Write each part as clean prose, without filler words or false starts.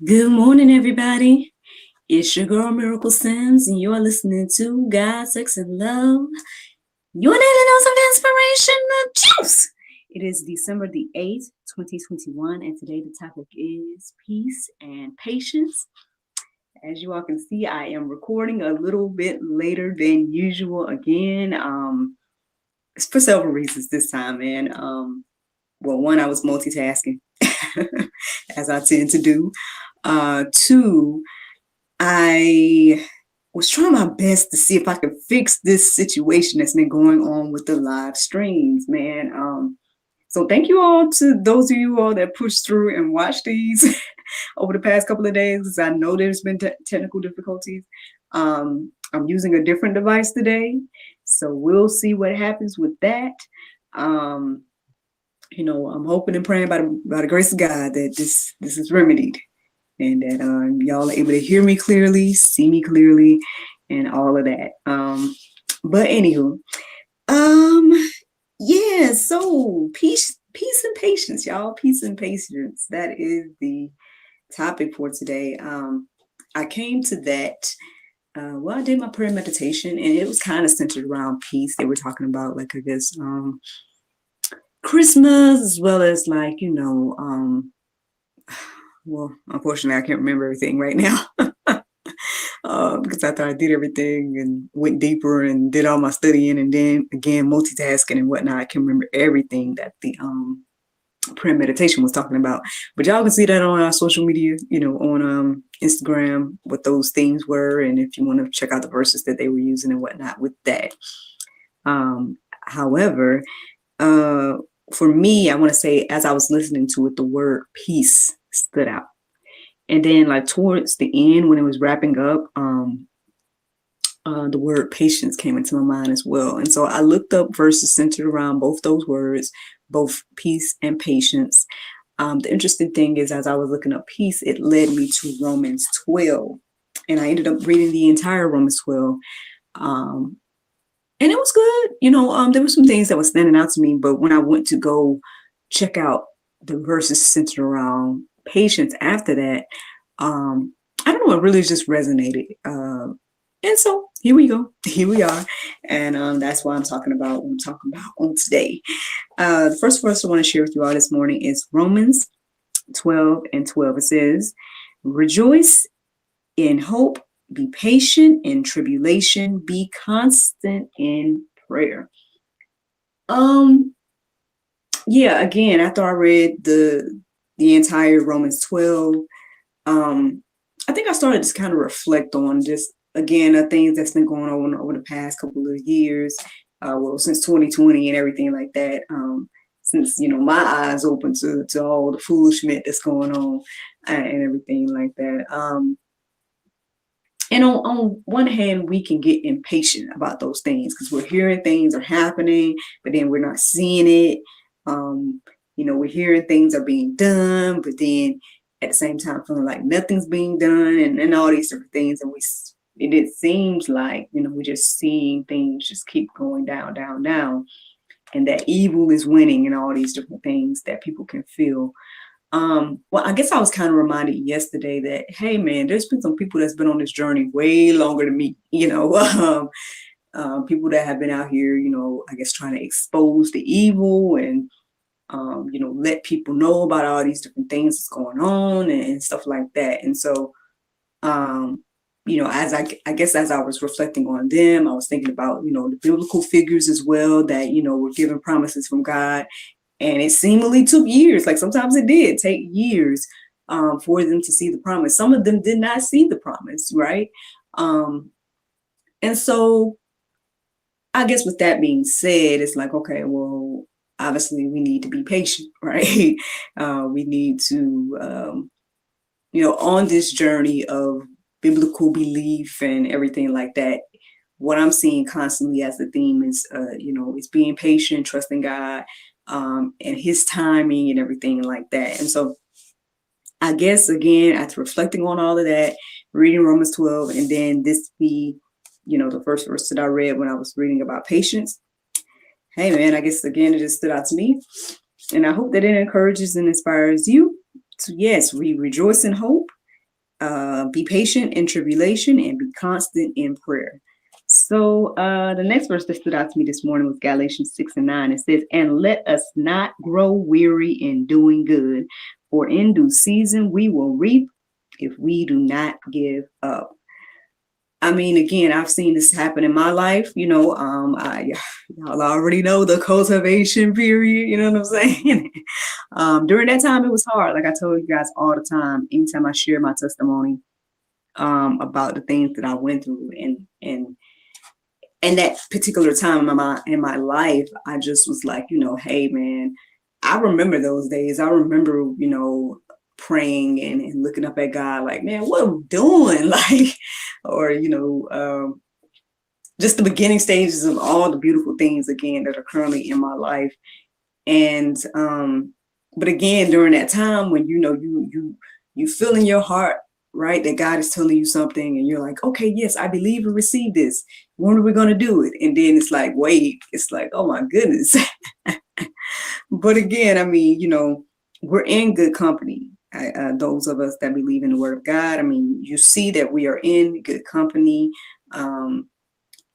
Good morning, everybody. It's your girl Miracle Sims, and you're listening to God, Sex, and Love. Your daily dose of inspiration, the juice. It is December the 8th, 2021, and today the topic is peace and patience. As you all can see, I am recording a little bit later than usual again. It's for several reasons this time, man. One, I was multitasking, as I tend to do. Two, I was trying my best to see if I could fix this situation that's been going on with the live streams, man. So thank you all to those of you all that pushed through and watched these over the past couple of days, because I know there's been technical difficulties. I'm using a different device today, so we'll see what happens with that. I'm hoping and praying by the grace of God that this is remedied, and that y'all are able to hear me clearly, see me clearly, and all of that. But anywho, yeah. So peace and patience, y'all. Peace and patience. That is the topic for today. I came to that. I did my prayer meditation, and it was kind of centered around peace. They were talking about, like, I guess, Christmas, as well as, like, well, unfortunately, I can't remember everything right now because I thought I did everything and went deeper and did all my studying, and then again multitasking and whatnot. I can remember everything that the prayer meditation was talking about. But y'all can see that on our social media, on Instagram, what those themes were, and if you want to check out the verses that they were using and whatnot with that. However, for me, I want to say, as I was listening to it, the word peace stood out. And then, like, towards the end, when it was wrapping up, the word patience came into my mind as well. And so I looked up verses centered around both those words, both peace and patience. The interesting thing is, as I was looking up peace, it led me to Romans 12. And I ended up reading the entire Romans 12. And it was good. There were some things that were standing out to me, but when I went to go check out the verses centered around patience after that, I don't know, it really just resonated. And so here we go. Here we are. And that's why I'm talking about what I'm talking about on today. The first verse I want to share with you all this morning is Romans 12:12. It says, "Rejoice in hope, be patient in tribulation, be constant in prayer." Yeah, again, after I read the entire Romans 12, I think I started to kind of reflect on just, again, the things that's been going on over the past couple of years, since 2020 and everything like that. Since, my eyes open to all the foolishness that's going on and everything like that. And on one hand, we can get impatient about those things because we're hearing things are happening, but then we're not seeing it. We're hearing things are being done, but then at the same time feeling like nothing's being done, and all these different things. And it seems like, we're just seeing things just keep going down, down, down, and that evil is winning and all these different things that people can feel. Well, I guess I was kind of reminded yesterday that, hey, man, there's been some people that's been on this journey way longer than me, people that have been out here, I guess trying to expose the evil and, let people know about all these different things that's going on and stuff like that. And so, as as I was reflecting on them, I was thinking about, the biblical figures as well that, were given promises from God. And it seemingly took years. Like, sometimes it did take years for them to see the promise. Some of them did not see the promise, right? And so I guess with that being said, it's like, okay, well, obviously we need to be patient, right? We need to, on this journey of biblical belief and everything like that, what I'm seeing constantly as the theme is, it's being patient, trusting God, and his timing and everything like that. And so I guess, again, after reflecting on all of that, reading Romans 12, and then this be, the first verse that I read when I was reading about patience. Hey, man, I guess, again, it just stood out to me. And I hope that it encourages and inspires you to, yes, we rejoice in hope, Be patient in tribulation and be constant in prayer. So the next verse that stood out to me this morning was Galatians 6:9. It says, and let us not grow weary in doing good, for in due season we will reap if we do not give up. I mean, again, I've seen this happen in my life. Y'all already know the cultivation period. You know what I'm saying? During that time, it was hard. Like I told you guys all the time, anytime I share my testimony about the things that I went through, and that particular time in my life, I just was like, hey, man, I remember those days. I remember, praying and looking up at God like, man, what are we doing? Like, or, just the beginning stages of all the beautiful things, again, that are currently in my life. And, but again, during that time when, you feel in your heart, right, that God is telling you something and you're like, okay, yes, I believe and receive this. When are we going to do it? And then it's like, wait, it's like, oh my goodness. But again, I mean, we're in good company. Those of us that believe in the word of God, I mean, you see that we are in good company.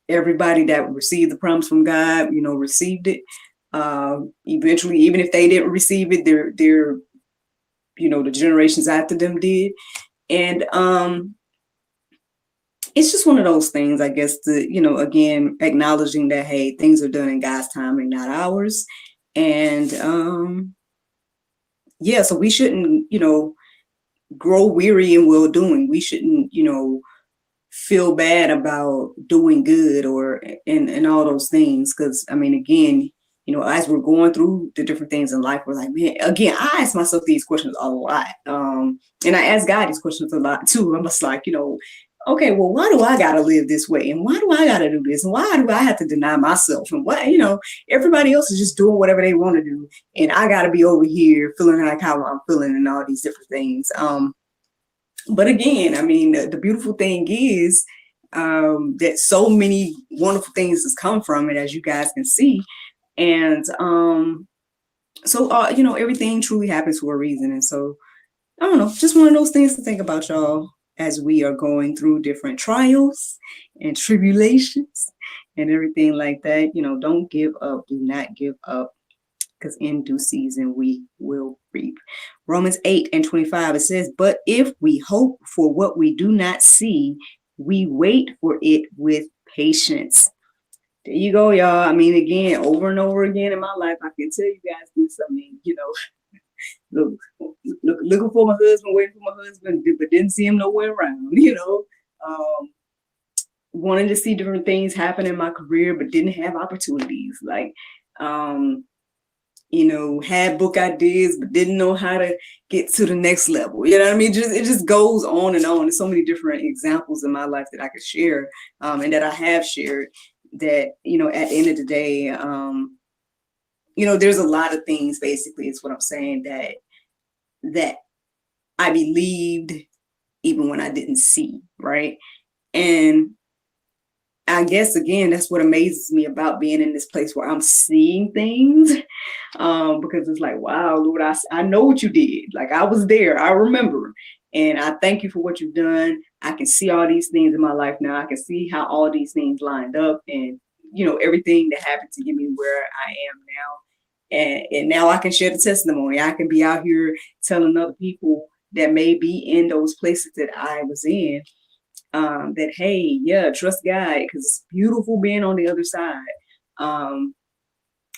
Everybody that received the promise from God, received it. Eventually, even if they didn't receive it, their the generations after them did. And it's just one of those things, I guess, again, acknowledging that, hey, things are done in God's timing, not ours. And so we shouldn't, grow weary in well doing. We shouldn't, feel bad about doing good and all those things. Because, I mean, again, as we're going through the different things in life, we're like, man, again, I ask myself these questions a lot. And I ask God these questions a lot too. I'm just like, okay, well, why do I got to live this way? And why do I got to do this? And why do I have to deny myself? And what, everybody else is just doing whatever they want to do. And I got to be over here feeling like how I'm feeling and all these different things. But again, I mean, the beautiful thing is that so many wonderful things has come from it, as you guys can see. And so, everything truly happens for a reason. And so, I don't know, just one of those things to think about, y'all, as we are going through different trials and tribulations and everything like that. Don't give up. Do not give up, because in due season we will reap. Romans 8:25, it says, but if we hope for what we do not see, we wait for it with patience. There you go, y'all. I mean, again, over and over again in my life, I can tell you guys this. I mean, looking for my husband, waiting for my husband, but didn't see him nowhere around, wanting to see different things happen in my career, but didn't have opportunities. Like, had book ideas, but didn't know how to get to the next level. You know what I mean? It just goes on and on. There's so many different examples in my life that I could share, and that I have shared, that, at the end of the day, there's a lot of things, basically, is what I'm saying, that I believed even when I didn't see, right? And I guess, again, that's what amazes me about being in this place where I'm seeing things, because it's like, wow, Lord, I know what you did. Like, I was there. I remember. And I thank you for what you've done. I can see all these things in my life now. I can see how all these things lined up, and, everything that happened to get me where I am now. And now I can share the testimony. I can be out here telling other people that may be in those places that I was in, that, hey, yeah, trust God, because it's beautiful being on the other side, and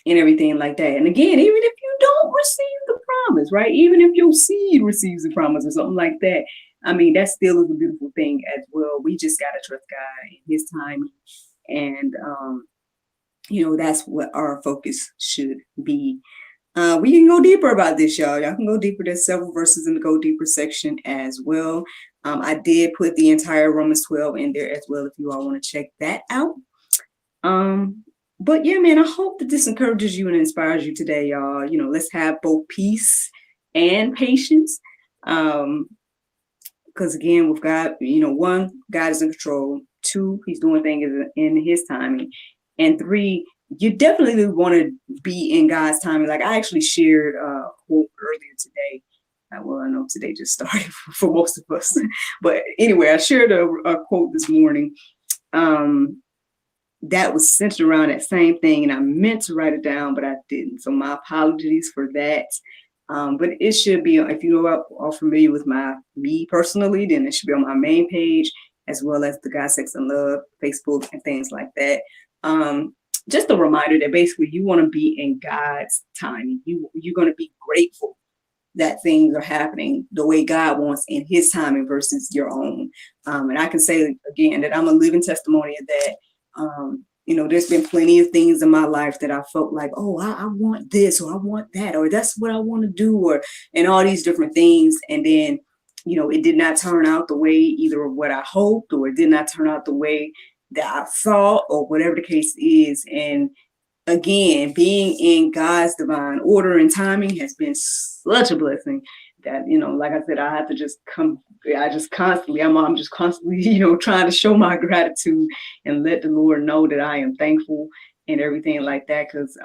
everything like that. And again, even if you don't receive the promise, right? Even if your seed receives the promise or something like that, I mean, that still is a beautiful thing as well. We just got to trust God in His timing. And, that's what our focus should be. We can go deeper about this, y'all. Y'all can go deeper. There's several verses in the go deeper section as well. I did put the entire Romans 12 in there as well, if you all want to check that out. But yeah, man, I hope that this encourages you and inspires you today, y'all. Let's have both peace and patience. Because again, with God, one, God is in control. Two, He's doing things in His timing. And three, you definitely want to be in God's timing. Like, I actually shared a quote earlier today, Well, I know today just started for most of us. But anyway, I shared a quote this morning that was centered around that same thing, and I meant to write it down, but I didn't. So my apologies for that. But it should be, if you are familiar with me personally, then it should be on my main page, as well as the God, Sex, and Love Facebook and things like that. Just a reminder that basically you want to be in God's timing. You're going to be grateful that things are happening the way God wants in his timing versus your own. And I can say again that I'm a living testimony of that. There's been plenty of things in my life that I felt like, oh, I want this, or I want that, or that's what I want to do, and all these different things. And then, it did not turn out the way either of what I hoped, or it did not turn out the way that I thought, or whatever the case is. And again, being in God's divine order and timing has been such a blessing that, like I said, I have to just I'm just constantly, trying to show my gratitude and let the Lord know that I am thankful and everything like that. Because,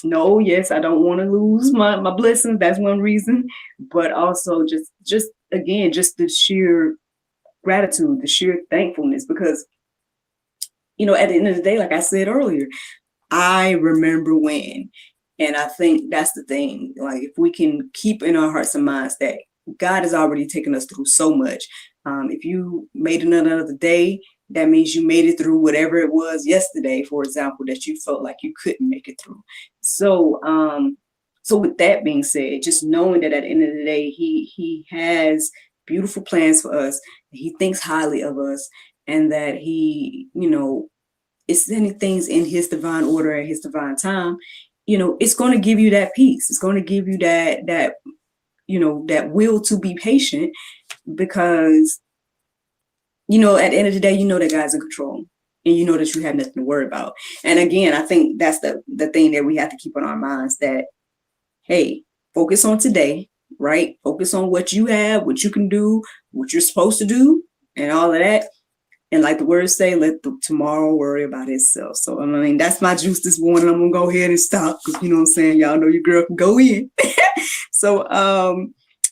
no, yes, I don't want to lose my blessings. That's one reason. But also just again, just the sheer gratitude, the sheer thankfulness, because, at the end of the day, like I said earlier, I remember when. And I think that's the thing. Like, if we can keep in our hearts and minds that God has already taken us through so much. If you made another day, that means you made it through whatever it was yesterday, for example, that you felt like you couldn't make it through. So with that being said, just knowing that at the end of the day, he has beautiful plans for us. He thinks highly of us, and that he, is sending things in his divine order at his divine time. It's going to give you that peace. It's going to give you that will to be patient, because, at the end of the day, that God's in control, and that you have nothing to worry about. And again, I think that's the thing that we have to keep on our minds, that, hey, focus on today, right? Focus on what you have, what you can do, what you're supposed to do, and all of that. And like the words say, let the tomorrow worry about itself. So, that's my juice this morning. I'm going to go ahead and stop, because, what I'm saying, y'all know your girl can go in. So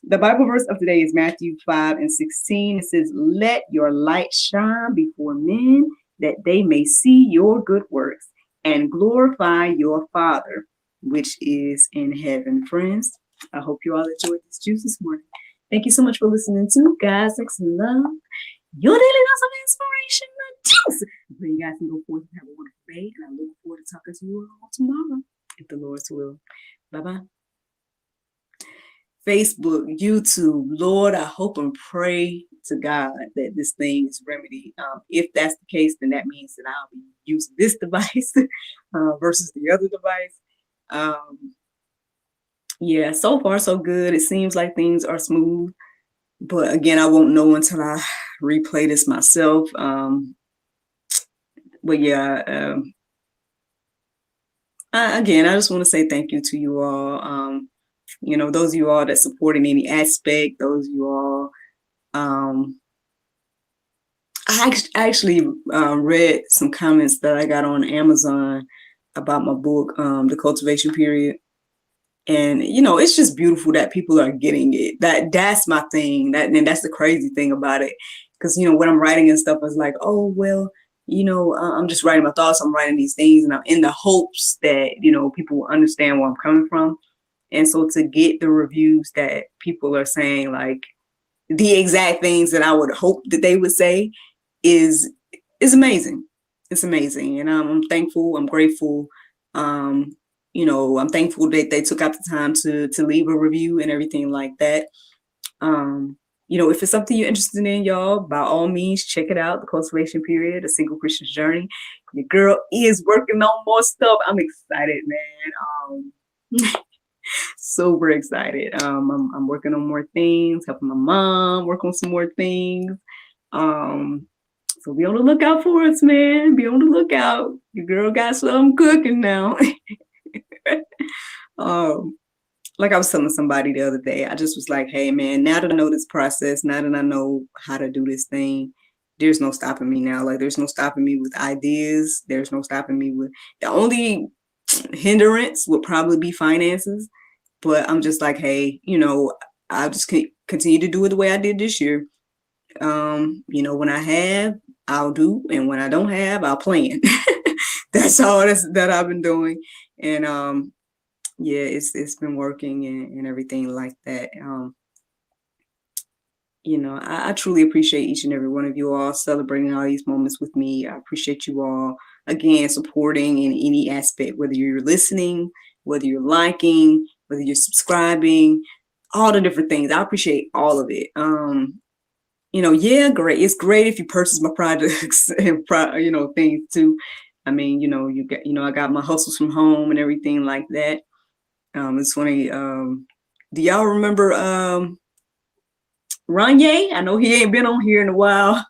the Bible verse of today is Matthew 5:16. It says, let your light shine before men, that they may see your good works and glorify your Father, which is in heaven. Friends, I hope you all enjoyed this juice this morning. Thank you so much for listening to God, Sex, and Love, your daily dose of inspiration, juice. I pray you guys can go forth and have a wonderful day, and I look forward to talking to you all tomorrow, if the Lord's will. Bye-bye. Facebook, YouTube, Lord, I hope and pray to God that this thing is remedied. If that's the case, then that means that I'll be using this device versus the other device. Yeah, so far so good. It seems like things are smooth. But again, I won't know until I replay this myself. But yeah, I just want to say thank you to you all. Those of you all that support in any aspect, those of you all. I actually read some comments that I got on Amazon about my book, The Cultivation Period. And, it's just beautiful that people are getting it. That's my thing. And that's the crazy thing about it. Because, when I'm writing and stuff, I was like, oh, well, I'm just writing my thoughts. I'm writing these things, and I'm in the hopes that, people will understand where I'm coming from. And so to get the reviews that people are saying, like, the exact things that I would hope that they would say is amazing. It's amazing. And I'm thankful. I'm grateful. I'm thankful that they took out the time to leave a review and everything like that. If it's something you're interested in, y'all, by all means, check it out. The Cultivation Period, A Single Christian's Journey. Your girl is working on more stuff. I'm excited, man. Super excited. I'm working on more things, helping my mom work on some more things. So be on the lookout for us, man. Be on the lookout. Your girl got something cooking now. Like I was telling somebody the other day, I just was like, hey, man, now that I know this process, now that I know how to do this thing, there's no stopping me now. Like, there's no stopping me with ideas. There's no stopping me with, the only hindrance would probably be finances. But I'm just like, hey, I'll just continue to do it the way I did this year. When I have, I'll do, and when I don't have, I'll plan. That's all that I've been doing, and yeah, it's been working and everything like that. I truly appreciate each and every one of you all celebrating all these moments with me. I appreciate you all, again, supporting in any aspect, whether you're listening, whether you're liking, whether you're subscribing, all the different things. I appreciate all of it. Yeah, great. It's great if you purchase my products and things too. I mean, I got my hustles from home and everything like that. It's funny. Do y'all remember Ranye? I know he ain't been on here in a while,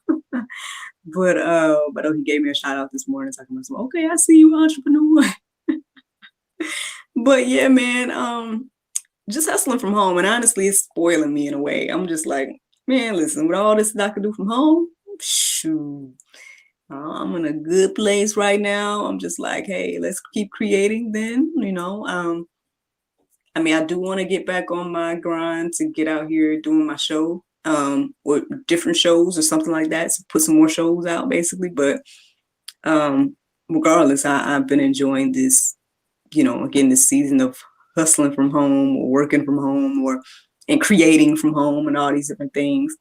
but he gave me a shout out this morning. Talking about, okay, I see you, entrepreneur. But yeah, man, just hustling from home, and honestly, it's spoiling me in a way. I'm just like, man, listen, with all this that I can do from home, shoot, I'm in a good place right now. I'm just like, hey, let's keep creating then, I do want to get back on my grind to get out here doing my show, or different shows or something like that. So put some more shows out basically. But regardless, I've been enjoying this, again, this season of hustling from home or working from home and creating from home and all these different things.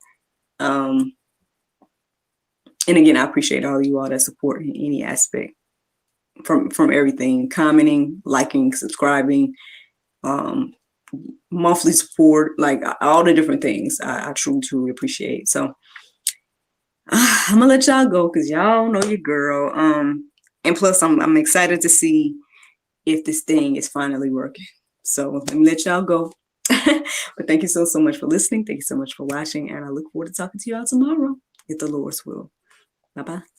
And again, I appreciate all of you all that support in any aspect from everything, commenting, liking, subscribing, monthly support, like all the different things. I truly appreciate. So I'm gonna let y'all go because y'all know your girl. And plus I'm excited to see if this thing is finally working. So let me let y'all go. But thank you so much for listening. Thank you so much for watching, and I look forward to talking to y'all tomorrow, if the Lord's will. Bye-bye.